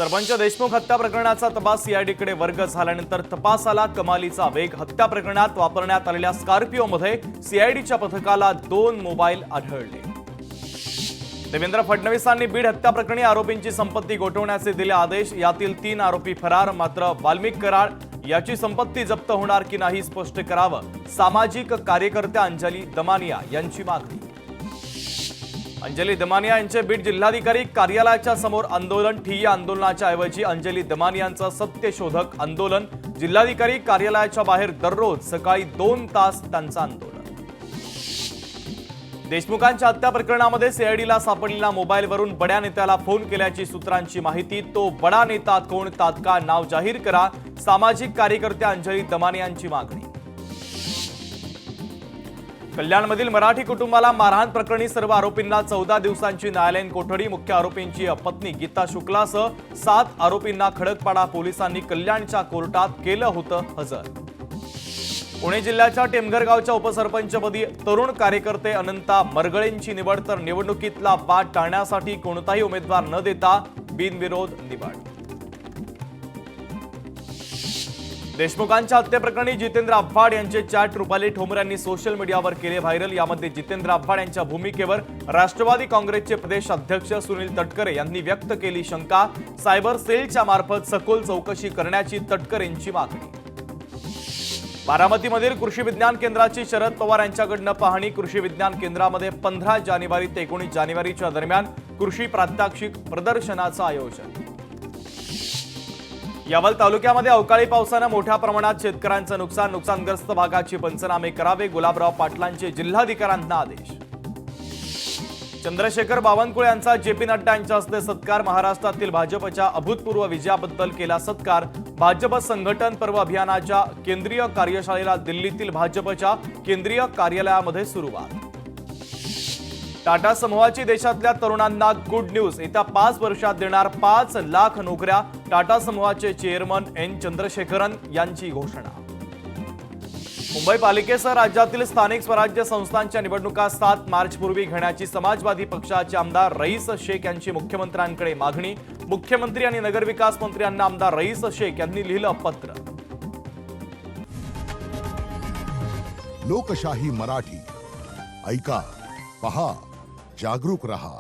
सरपंच देशमुख हत्या प्रकरणाचा तपास सीआयडीकडे वर्ग झाल्यानंतर तपासाला कमालीचा वेग। हत्या प्रकरणात वापरण्यात आलेल्या स्कॉर्पिओमध्ये सीआयडीच्या पथकाला 2 मोबाईल आढळले। देवेंद्र फडणवीसांनी बीड हत्या प्रकरणी आरोपींची संपत्ती गोठवण्याचे दिले आदेश। यातील 3 आरोपी फरार, मात्र वाल्मिक कराड याची संपत्ती जप्त होणार की नाही स्पष्ट करावं। सामाजिक कार्यकर्त्या अंजली दमानिया यांची मागणी। अंजली दमानिया यांचे बीड जिल्हाधिकारी कार्यालयाच्या समोर आंदोलन। ठिय्या आंदोलनाच्या ऐवजी अंजली दमानियांचं सत्यशोधक आंदोलन। जिल्हाधिकारी कार्यालयाच्या बाहेर दररोज सकाळी 2 तास त्यांचं आंदोलन। देशमुखांच्या हत्या प्रकरणामध्ये सीआयडीला सापडलेल्या मोबाईलवरून बड्या नेत्याला फोन केल्याची सूत्रांची माहिती। तो बडा नेता कोण, तात्काळ नाव जाहीर करा। सामाजिक कार्यकर्त्या अंजली दमानियांची मागणी। कल्याणमधील मराठी कुटुंबाला मारहाण प्रकरणी सर्व आरोपींना 14 दिवसांची न्यायालयीन कोठडी। मुख्य आरोपींची पत्नी गीता शुक्लासह 7 आरोपींना खडकपाडा पोलिसांनी कल्याणच्या कोर्टात केलं होतं हजर। पुणे जिल्ह्याच्या टेमघर गावच्या उपसरपंचपदी तरुण कार्यकर्ते अनंता मरगळेंची निवड। तर निवडणुकीतला वाद टाळण्यासाठी कोणताही उमेदवार न देता बिनविरोध निवड। देशमुखांच्या हत्येप्रकरणी जितेंद्र आव्हाड यांचे चॅट रुपाली ठोंबरे यांनी सोशल मीडियावर केले व्हायरल। यामध्ये जितेंद्र आव्हाड यांच्या भूमिकेवर राष्ट्रवादी काँग्रेसचे प्रदेश अध्यक्ष सुनील तटकरे यांनी व्यक्त केली शंका। सायबर सेलच्या मार्फत सखोल चौकशी करण्याची तटकरेंची मागणी। बारामतीमधील कृषी विज्ञान केंद्राची शरद पवार यांच्याकडून पाहणी। कृषी विज्ञान केंद्रामध्ये 15 जानेवारी ते 19 जानेवारीच्या दरम्यान कृषी प्रात्यक्षिक प्रदर्शनाचं आयोजन। यावल तालुक्यामध्ये अवकाळी पावसाने मोठ्या प्रमाणात शेतकऱ्यांचं नुकसानग्रस्त भागाची पंचनामे करावे। गुलाबराव पाटलांचे जिल्हाधिकाऱ्यांना आदेश। चंद्रशेखर बावनकुळे यांचा जेपी नड्डा यांच्या हस्ते सत्कार। महाराष्ट्रातील भाजपच्या अभूतपूर्व विजयाबद्दल केला सत्कार। भाजप संघटन पर्व अभियानाच्या केंद्रीय कार्यशाळेला दिल्लीतील भाजपच्या केंद्रीय कार्यालयामध्ये सुरुवात। टाटा समूहाची देशातल्या तरुणांना गुड न्यूज। येत्या 5 वर्षात देणार 5 लाख नोकऱ्या। टाटा समूहाचे चेअरमन एन चंद्रशेखरन यांची घोषणा। मुंबई पालिकेसह राज्यातील स्थानिक स्वराज्य संस्थांच्या निवडणुका 7 मार्च पूर्वी घेण्याची समाजवादी पक्षाचे आमदार रईस शेख यांची मुख्यमंत्र्यांकडे मागणी। मुख्यमंत्री आणि नगरविकास मंत्री यांना आमदार रईस शेख यांनी लिहिलं पत्र। लोकशाही मराठी ऐका, पहा, जागरूक रहा।